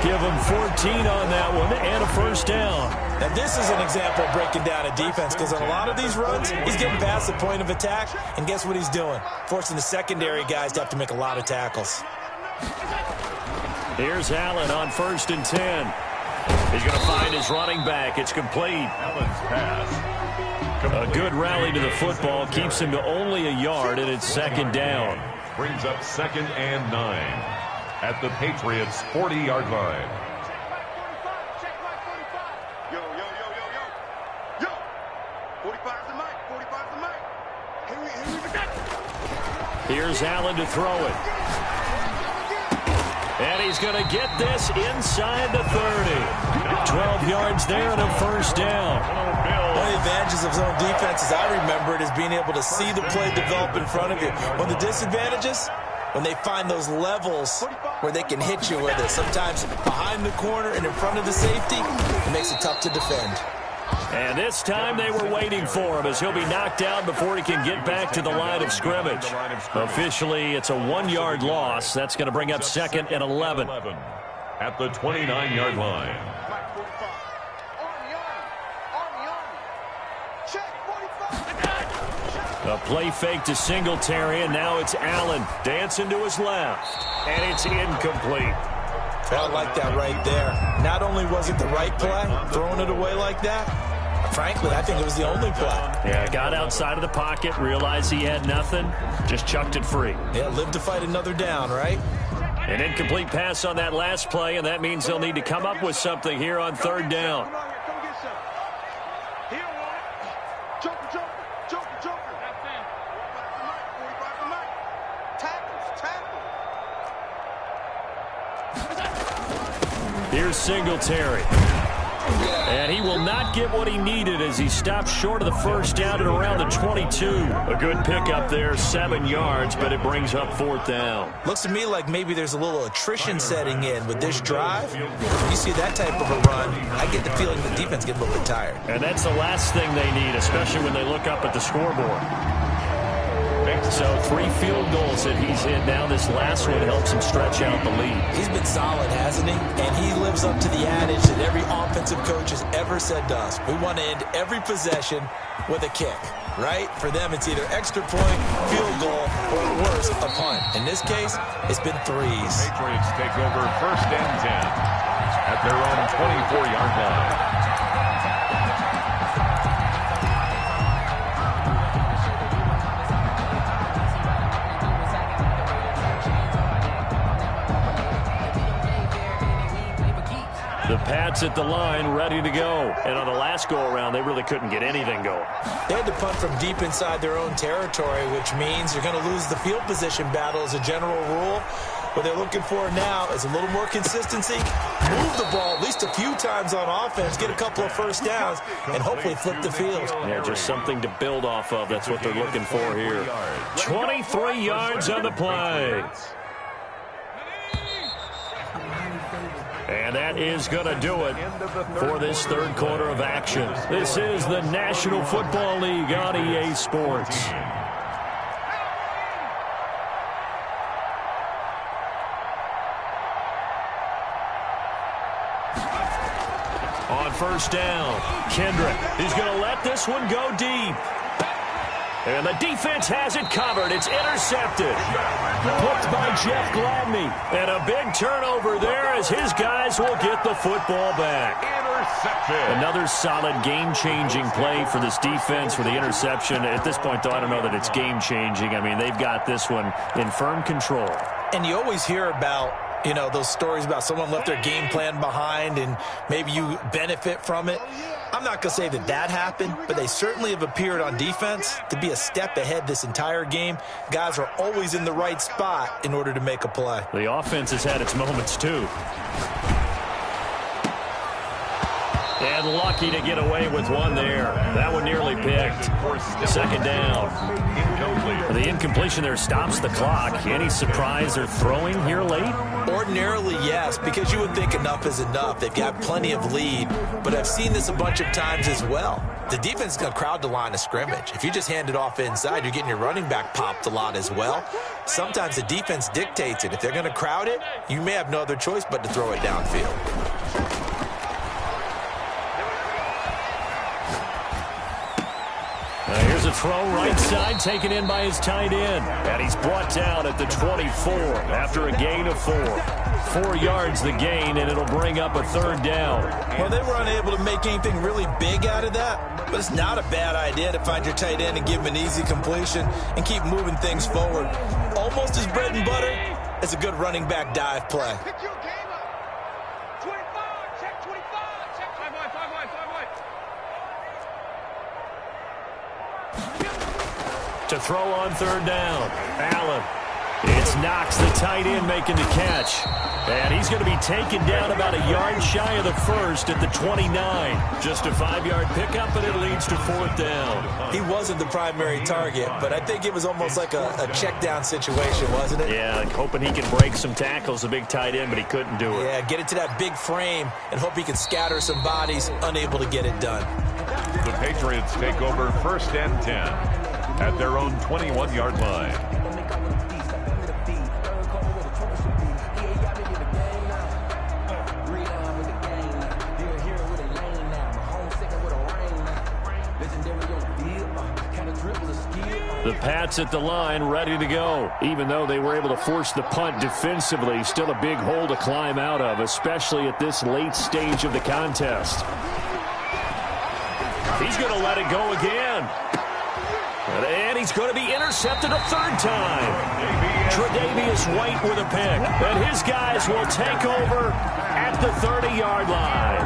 Give him 14 on that one and a first down. Now this is an example of breaking down a defense because on a lot of these runs, he's getting past the point of attack. And guess what he's doing? Forcing the secondary guys to have to make a lot of tackles. Here's Allen on 1st and 10. He's going to find his running back. It's complete. Allen's pass. A good rally to the football keeps him to only a yard, and it's 2nd down. Brings up 2nd and 9 at the Patriots' 40-yard line. Check right 45. Yo. 45's the mic. 45's the mic. Here's Allen to throw it. And he's going to get this inside the 30. 12 yards there and a first down. One of the advantages of zone defense, as I remember it, is being able to see the play develop in front of you. One of the disadvantages, when they find those levels where they can hit you with it. Sometimes behind the corner and in front of the safety, it makes it tough to defend. And this time they were waiting for him as he'll be knocked down before he can get back to the line of scrimmage. Officially, it's a 1-yard loss. That's going to bring up 2nd and 11. At the 29-yard line. A play fake to Singletary, and now it's Allen dancing to his left. And it's incomplete. I like that right there. Not only was it the right play, throwing it away like that, frankly, I think it was the only play. Yeah, got outside of the pocket, realized he had nothing, just chucked it free. Yeah, live to fight another down, right? An incomplete pass on that last play, and that means they'll need to come up with something here on 3rd down. Here's Singletary. And he will not get what he needed as he stops short of the first down at around the 22. A good pickup there, 7 yards, but it brings up 4th down. Looks to me like maybe there's a little attrition setting in with this drive. When you see that type of a run, I get the feeling the defense gets a little bit tired. And that's the last thing they need, especially when they look up at the scoreboard. So 3 field goals that he's hit now. This last one helps him stretch out the lead. He's been solid, hasn't he? And he lives up to the adage that every offensive coach has ever said to us. We want to end every possession with a kick, right? For them, it's either extra point, field goal, or worse, a punt. In this case, it's been 3s. Patriots take over 1st and 10 at their own 24-yard line. The Pats at the line, ready to go. And on the last go-around, they really couldn't get anything going. They had to punt from deep inside their own territory, which means you're going to lose the field position battle as a general rule. What they're looking for now is a little more consistency, move the ball at least a few times on offense, get a couple of first downs, and hopefully flip the field. Yeah, just something to build off of. That's what they're looking for here. 23 yards on the play. And that is going to do it for this 3rd quarter of action. This is the National Football League on EA Sports. On 1st down, Kendrick. He's going to let this one go deep. And the defense has it covered. It's intercepted. Picked by Jeff Gladney. And a big turnover there as his guys will get the football back. Interception. Another solid game-changing play for this defense for the interception. At this point, though, I don't know that it's game-changing. I mean, they've got this one in firm control. And you always hear about, those stories about someone left their game plan behind and maybe you benefit from it. I'm not going to say that happened, but they certainly have appeared on defense to be a step ahead this entire game. Guys are always in the right spot in order to make a play. The offense has had its moments, too. And lucky to get away with one there. That one nearly picked. Second down. The incompletion there stops the clock. Any surprise they're throwing here late? Ordinarily, yes, because you would think enough is enough. They've got plenty of lead, but I've seen this a bunch of times as well. The defense is going to crowd the line of scrimmage. If you just hand it off inside, you're getting your running back popped a lot as well. Sometimes the defense dictates it. If they're going to crowd it, you may have no other choice but to throw it downfield. Here's a throw right side, taken in by his tight end. And he's brought down at the 24 after a gain of 4. 4 yards the gain, and it'll bring up a third down. Well, they were unable to make anything really big out of that, but it's not a bad idea to find your tight end and give him an easy completion and keep moving things forward. Almost as bread and butter as a good running back dive play. To throw on third down, Allen. It's Knox, the tight end, making the catch. And he's going to be taken down about a yard shy of the first at the 29. Just a 5-yard pickup, and it leads to fourth down. He wasn't the primary target, but I think it was almost like a check down situation, wasn't it? Yeah, hoping he can break some tackles, the big tight end, but he couldn't do it. Yeah, get it to that big frame and hope he can scatter some bodies, unable to get it done. The Patriots take over 1st and 10 at their own 21-yard line. The Pats at the line, ready to go. Even though they were able to force the punt defensively, still a big hole to climb out of, especially at this late stage of the contest. He's going to let it go again. And he's going to be intercepted a third time. Tre'Davious White with a pick. And his guys will take over at the 30-yard line.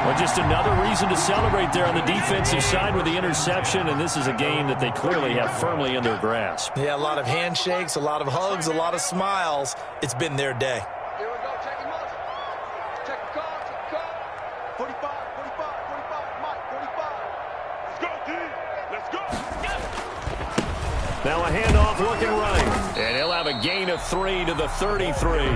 Well, just another reason to celebrate there on the defensive side with the interception. And this is a game that they clearly have firmly in their grasp. Yeah, a lot of handshakes, a lot of hugs, a lot of smiles. It's been their day. Here we go, checking motion. Check the call, check the call. 45, 45, Mike, 45. Let's go, D. Let's go. Now a handoff looking right. And he'll have a gain of 3 to the 33.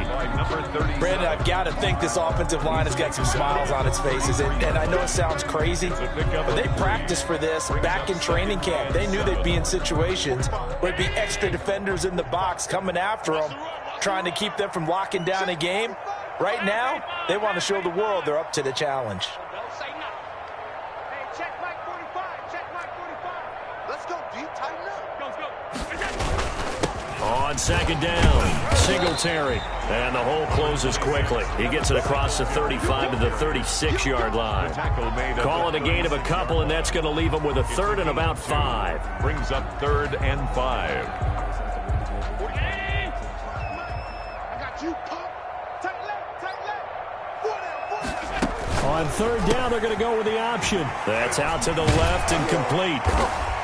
Brandon, I've got to think this offensive line has got some smiles on its faces. And I know it sounds crazy, but they practiced for this back in training camp. They knew they'd be in situations where it'd be extra defenders in the box coming after them, trying to keep them from locking down a game. Right now, they want to show the world they're up to the challenge. Don't say nothing. Hey, check Mike 45. Check Mike 45. Let's go, D. Tighten up. Let's go. On second down, Singletary. And the hole closes quickly. He gets it across the 35 to the 36-yard line. Call it a gain of a couple, and that's going to leave him with a third and about 5. Brings up 3rd and 5. I got you, pop. Tight left. On third down, they're going to go with the option. That's out to the left and complete.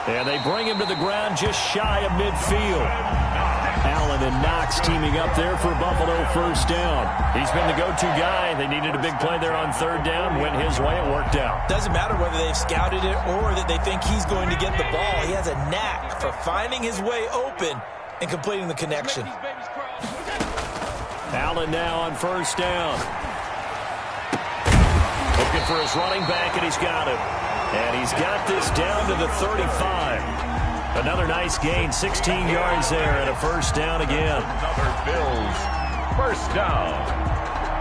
And they bring him to the ground just shy of midfield. Allen and Knox teaming up there for Buffalo first down. He's been the go-to guy. They needed a big play there on third down. Went his way. It worked out. Doesn't matter whether they've scouted it or that they think he's going to get the ball. He has a knack for finding his way open and completing the connection. Allen now on first down. Looking for his running back, and he's got it. And he's got this down to the 35. Another nice gain, 16 yards there, and a first down again. Another Bills first down.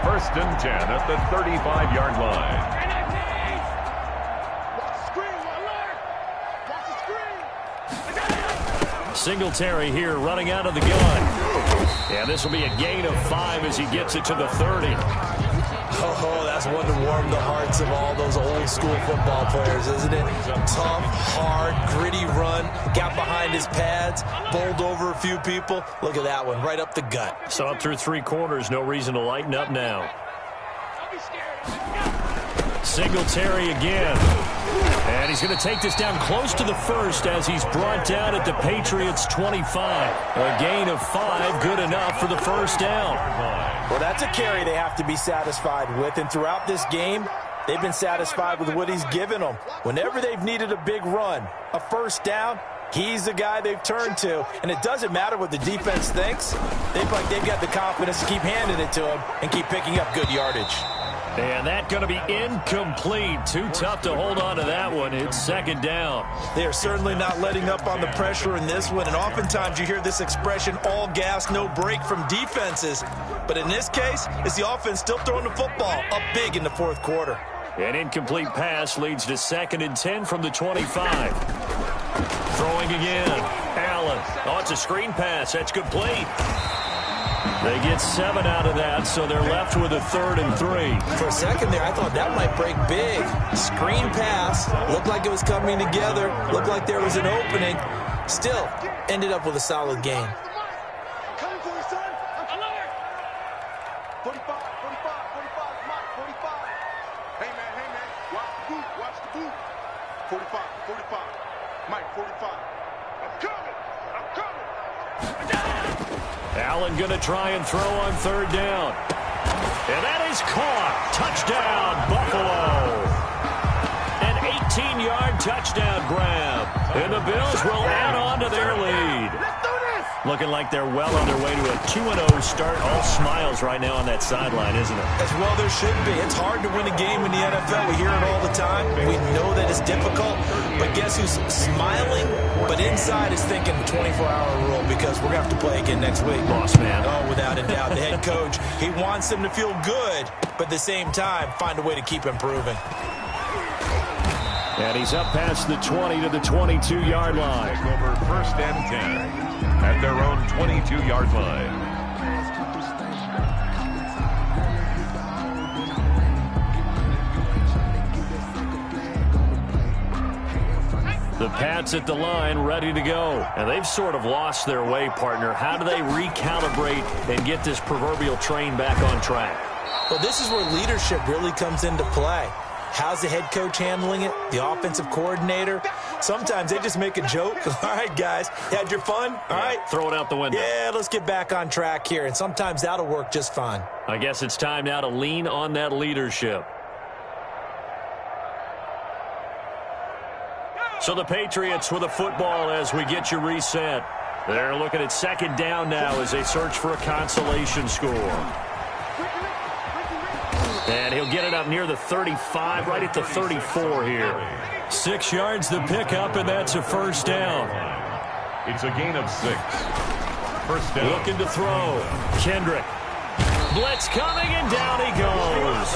1st and 10 at the 35-yard line. Singletary here running out of the gun. And this will be a gain of 5 as he gets it to the 30. Oh, that's one to warm the hearts of all those old school football players, isn't it? Tough, hard, gritty run, got behind his pads, bowled over a few people. Look at that one, right up the gut. So up through 3 quarters, no reason to lighten up now. Singletary again. And he's going to take this down close to the first as he's brought down at the Patriots' 25. A gain of 5, good enough for the first down. Well, that's a carry they have to be satisfied with. And throughout this game, they've been satisfied with what he's given them. Whenever they've needed a big run, a first down, he's the guy they've turned to. And it doesn't matter what the defense thinks. They've got the confidence to keep handing it to him and keep picking up good yardage. And that's going to be incomplete. Too tough to hold on to that one. It's second down. They are certainly not letting up on the pressure in this one. And oftentimes you hear this expression, all gas, no break from defenses. But in this case, it's the offense still throwing the football up big in the fourth quarter. An incomplete pass leads to 2nd and 10 from the 25. Throwing again. Allen. Oh, it's a screen pass. That's complete. They get 7 out of that, so they're left with a 3rd and 3. For a second there, I thought that might break big. Screen pass. Looked like it was coming together. Looked like there was an opening. Still, ended up with a solid gain. Coming for you, son. Alert. 45, 45, 45, Mike, 45. Hey, man. Watch the boot. 45, 45. Mike, 45. I'm coming. Allen going to try and throw on 3rd down. And that is caught. Touchdown, Buffalo. An 18-yard touchdown grab. And the Bills will add on to their lead. Looking like they're well on their way to a 2-0 start. All smiles right now on that sideline, isn't it? As well there should be. It's hard to win a game in the NFL. We hear it all the time. We know that it's difficult. But guess who's smiling? But inside is thinking the 24-hour rule because we're going to have to play again next week. Boss man. Oh, without a doubt. The head coach, he wants them to feel good, but at the same time, find a way to keep improving. And he's up past the 20 to the 22-yard line. Over 1st and 10 at their own 22-yard line. The Pats at the line, ready to go. And they've sort of lost their way, partner. How do they recalibrate and get this proverbial train back on track? Well, this is where leadership really comes into play. How's the head coach handling it? The offensive coordinator? Sometimes they just make a joke. All right, guys, had your fun? All right. Throw it out the window. Yeah, let's get back on track here. And sometimes that'll work just fine. I guess it's time now to lean on that leadership. So the Patriots with a football as we get you reset. They're looking at 2nd down now as they search for a consolation score. And he'll get it up near the 35, right at the 34 here. 6 yards the pickup, and that's a 1st down. It's a gain of 6. 1st down. Looking to throw. Kendrick. Blitz coming, and down he goes.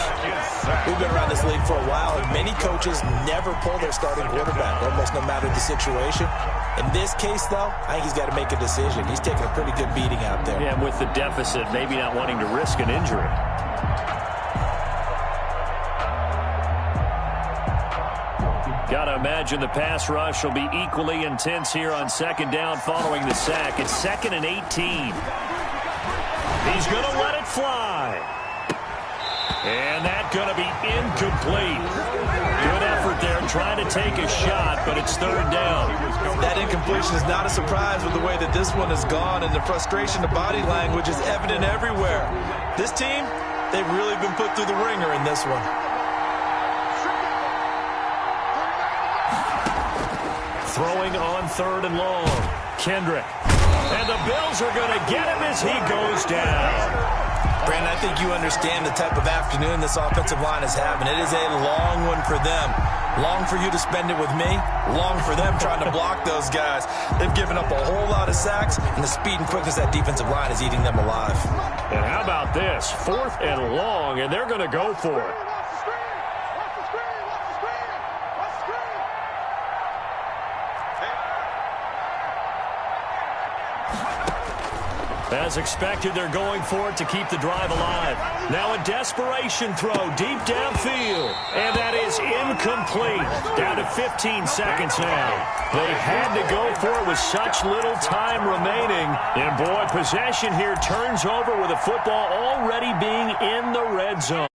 We've been around this league for a while, and many coaches never pull their starting quarterback, almost no matter the situation. In this case, though, I think he's got to make a decision. He's taking a pretty good beating out there. Yeah, and with the deficit, maybe not wanting to risk an injury. Gotta imagine the pass rush will be equally intense here on 2nd down following the sack. It's 2nd and 18. He's going to let it fly. And that's going to be incomplete. Good effort there trying to take a shot, but it's 3rd down. That incompletion is not a surprise with the way that this one has gone, and the frustration, the body language is evident everywhere. This team, they've really been put through the ringer in this one. Throwing on 3rd and long. Kendrick. And the Bills are going to get him as he goes down. Brandon, I think you understand the type of afternoon this offensive line is having. It is a long one for them. Long for you to spend it with me. Long for them trying to block those guys. They've given up a whole lot of sacks, and the speed and quickness of that defensive line is eating them alive. And how about this? 4th and long, and they're going to go for it. As expected, they're going for it to keep the drive alive. Now a desperation throw deep downfield. And that is incomplete. Down to 15 seconds now. They had to go for it with such little time remaining. And boy, possession here turns over with the football already being in the red zone.